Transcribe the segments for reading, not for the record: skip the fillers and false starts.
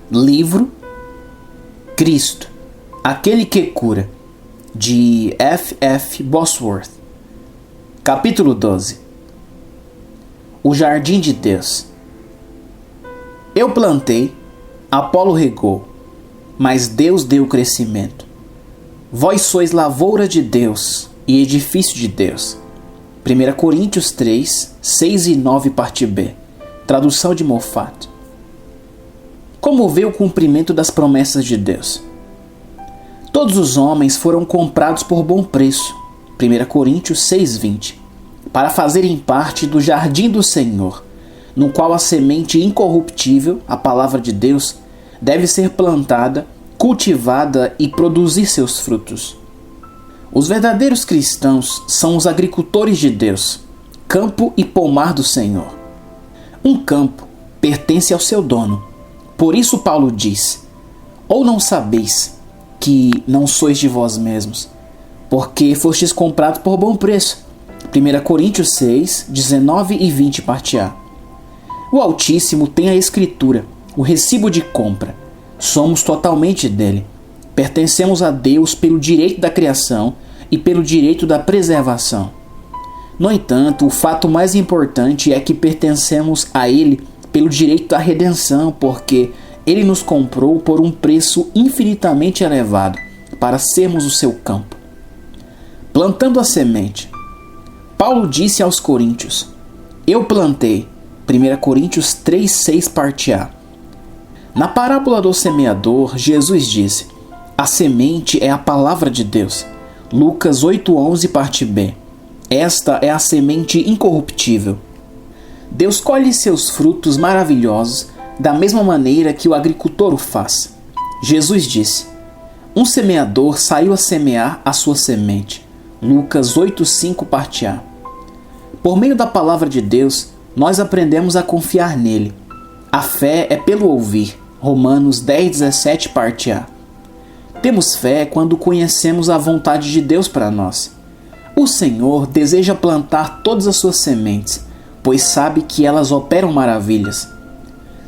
Livro Cristo, Aquele que Cura, de F. F. Bosworth. Capítulo 12. O Jardim de Deus. Eu plantei, Apolo regou, mas Deus deu o crescimento. Vós sois lavoura de Deus e edifício de Deus. 1 Coríntios 3, 6 e 9, parte B. Tradução de Moffat. Como vê o cumprimento das promessas de Deus? Todos os homens foram comprados por bom preço, 1 Coríntios 6:20, para fazerem parte do jardim do Senhor, no qual a semente incorruptível, a palavra de Deus, deve ser plantada, cultivada e produzir seus frutos. Os verdadeiros cristãos são os agricultores de Deus, campo e pomar do Senhor. Um campo pertence ao seu dono. Por isso Paulo diz: ou não sabeis que não sois de vós mesmos, porque fostes comprados por bom preço. 1 Coríntios 6, 19 e 20, parte A. O Altíssimo tem a Escritura, o recibo de compra. Somos totalmente dele. Pertencemos a Deus pelo direito da criação e pelo direito da preservação. No entanto, o fato mais importante é que pertencemos a ele pelo direito da redenção, porque ele nos comprou por um preço infinitamente elevado para sermos o seu campo. Plantando a semente. Paulo disse aos Coríntios: eu plantei. 1 Coríntios 3, 6, parte A. Na parábola do semeador, Jesus disse: a semente é a palavra de Deus. Lucas 8:11, parte B. Esta é a semente incorruptível. Deus colhe seus frutos maravilhosos da mesma maneira que o agricultor o faz. Jesus disse: um semeador saiu a semear a sua semente. Lucas 8:5, parte A. Por meio da palavra de Deus, nós aprendemos a confiar nele. A fé é pelo ouvir. Romanos 10:17, parte A. Temos fé quando conhecemos a vontade de Deus para nós. O Senhor deseja plantar todas as suas sementes, pois sabe que elas operam maravilhas.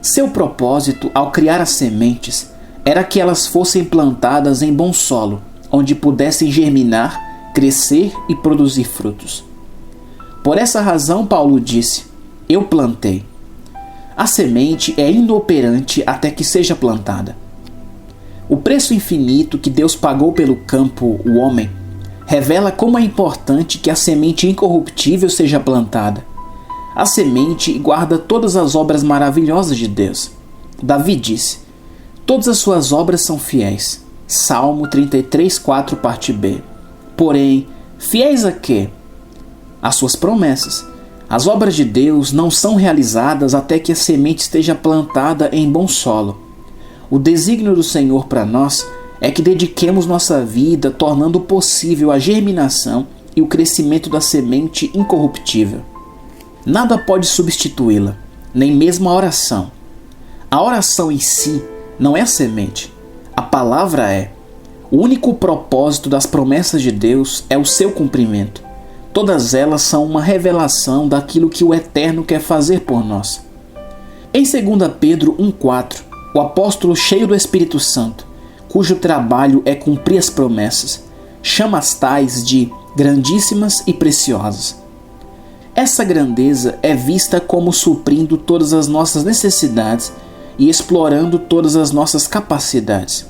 Seu propósito ao criar as sementes era que elas fossem plantadas em bom solo, onde pudessem germinar, crescer e produzir frutos. Por essa razão, Paulo disse: eu plantei. A semente é inoperante até que seja plantada. O preço infinito que Deus pagou pelo campo, o homem, revela como é importante que a semente incorruptível seja plantada. A semente guarda todas as obras maravilhosas de Deus. Davi disse: todas as suas obras são fiéis. Salmo 33:4, parte B. Porém, fiéis a quê? As suas promessas. As obras de Deus não são realizadas até que a semente esteja plantada em bom solo. O desígnio do Senhor para nós é que dediquemos nossa vida tornando possível a germinação e o crescimento da semente incorruptível. Nada pode substituí-la, nem mesmo a oração. A oração em si não é a semente. A palavra é. O único propósito das promessas de Deus é o seu cumprimento. Todas elas são uma revelação daquilo que o Eterno quer fazer por nós. Em 2 Pedro 1,4, o apóstolo cheio do Espírito Santo, cujo trabalho é cumprir as promessas, chama as tais de grandíssimas e preciosas. Essa grandeza é vista como suprindo todas as nossas necessidades e explorando todas as nossas capacidades.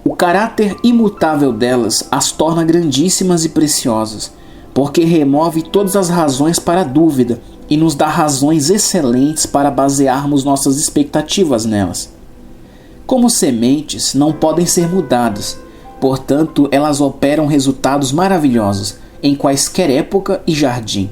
O caráter imutável delas as torna grandíssimas e preciosas, porque remove todas as razões para a dúvida e nos dá razões excelentes para basearmos nossas expectativas nelas. Como sementes, não podem ser mudadas, portanto, elas operam resultados maravilhosos em quaisquer época e jardim.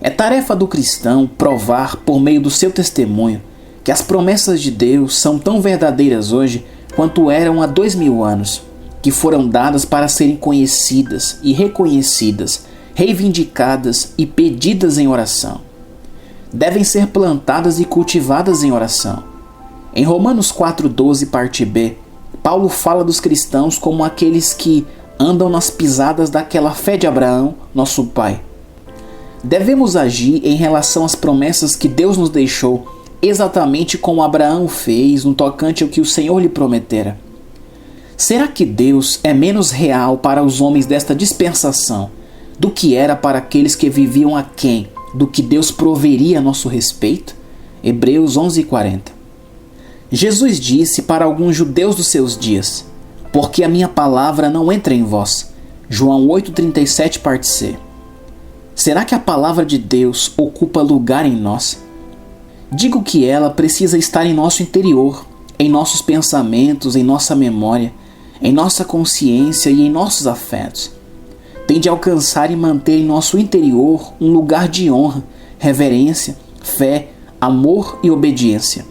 É tarefa do cristão provar, por meio do seu testemunho, que as promessas de Deus são tão verdadeiras hoje quanto eram há 2000 anos, que foram dadas para serem conhecidas e reconhecidas, reivindicadas e pedidas em oração. Devem ser plantadas e cultivadas em oração. Em Romanos 4:12, parte B, Paulo fala dos cristãos como aqueles que andam nas pisadas daquela fé de Abraão, nosso pai. Devemos agir em relação às promessas que Deus nos deixou exatamente como Abraão fez no tocante ao que o Senhor lhe prometera. Será que Deus é menos real para os homens desta dispensação do que era para aqueles que viviam aquém do que Deus proveria a nosso respeito? Hebreus 11:40. Jesus disse para alguns judeus dos seus dias: porque a minha palavra não entra em vós. João 8:37, parte C. Será que a palavra de Deus ocupa lugar em nós? Digo que ela precisa estar em nosso interior, em nossos pensamentos, em nossa memória, em nossa consciência e em nossos afetos. Tem de alcançar e manter em nosso interior um lugar de honra, reverência, fé, amor e obediência.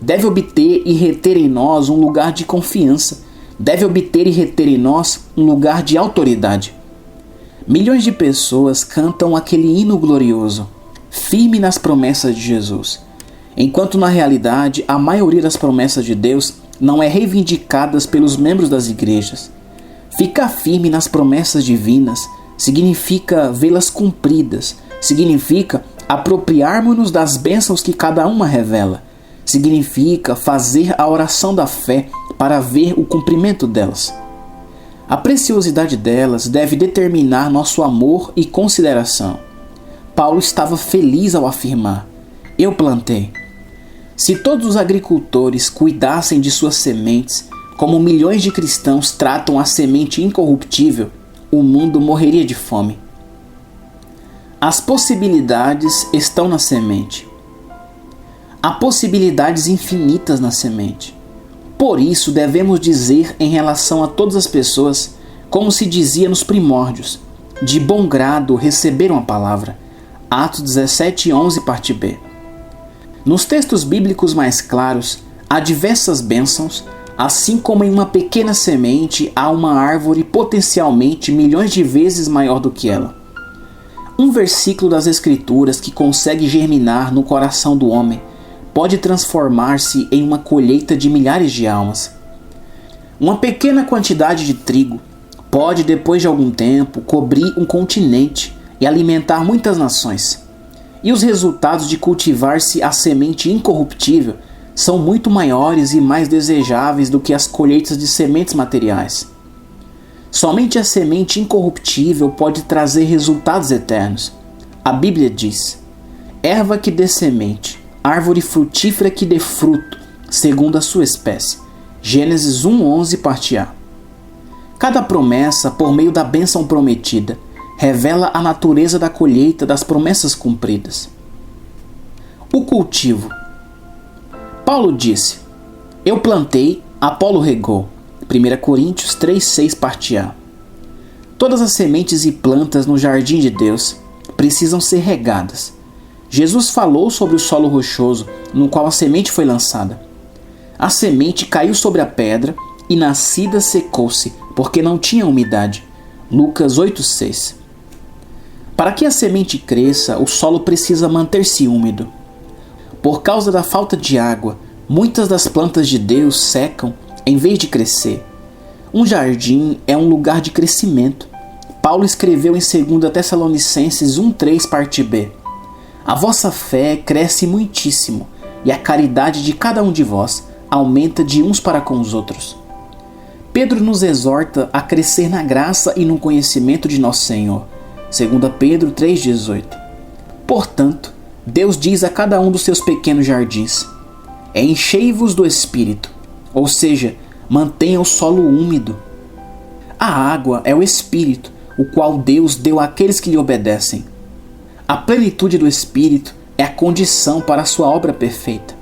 Deve obter e reter em nós um lugar de confiança. Deve obter e reter em nós um lugar de autoridade. Milhões de pessoas cantam aquele hino glorioso, firme nas promessas de Jesus, enquanto na realidade a maioria das promessas de Deus não é reivindicadas pelos membros das igrejas. Ficar firme nas promessas divinas significa vê-las cumpridas, significa apropriarmos-nos das bênçãos que cada uma revela, significa fazer a oração da fé para ver o cumprimento delas. A preciosidade delas deve determinar nosso amor e consideração. Paulo estava feliz ao afirmar: eu plantei. Se todos os agricultores cuidassem de suas sementes, como milhões de cristãos tratam a semente incorruptível, o mundo morreria de fome. As possibilidades estão na semente. Há possibilidades infinitas na semente. Por isso devemos dizer em relação a todas as pessoas, como se dizia nos primórdios: de bom grado receberam a palavra. Atos 17:11, parte B. Nos textos bíblicos mais claros, há diversas bênçãos, assim como em uma pequena semente há uma árvore potencialmente milhões de vezes maior do que ela. Um versículo das Escrituras que consegue germinar no coração do homem pode transformar-se em uma colheita de milhares de almas. Uma pequena quantidade de trigo pode, depois de algum tempo, cobrir um continente e alimentar muitas nações. E os resultados de cultivar-se a semente incorruptível são muito maiores e mais desejáveis do que as colheitas de sementes materiais. Somente a semente incorruptível pode trazer resultados eternos. A Bíblia diz: erva que dê semente, árvore frutífera que dê fruto, segundo a sua espécie. Gênesis 1:11, parte A. Cada promessa, por meio da bênção prometida, revela a natureza da colheita das promessas cumpridas. O cultivo. Paulo disse: eu plantei, Apolo regou. 1 Coríntios 3:6, parte A. Todas as sementes e plantas no jardim de Deus precisam ser regadas. Jesus falou sobre o solo rochoso no qual a semente foi lançada. A semente caiu sobre a pedra e nascida secou-se, porque não tinha umidade. Lucas 8:6. Para que a semente cresça, o solo precisa manter-se úmido. Por causa da falta de água, muitas das plantas de Deus secam em vez de crescer. Um jardim é um lugar de crescimento. Paulo escreveu em 2 Tessalonicenses 1:3, parte B: a vossa fé cresce muitíssimo, e a caridade de cada um de vós aumenta de uns para com os outros. Pedro nos exorta a crescer na graça e no conhecimento de nosso Senhor. 2 Pedro 3:18. Portanto, Deus diz a cada um dos seus pequenos jardins: enchei-vos do Espírito, ou seja, mantenha o solo úmido. A água é o Espírito, o qual Deus deu àqueles que lhe obedecem. A plenitude do Espírito é a condição para a sua obra perfeita.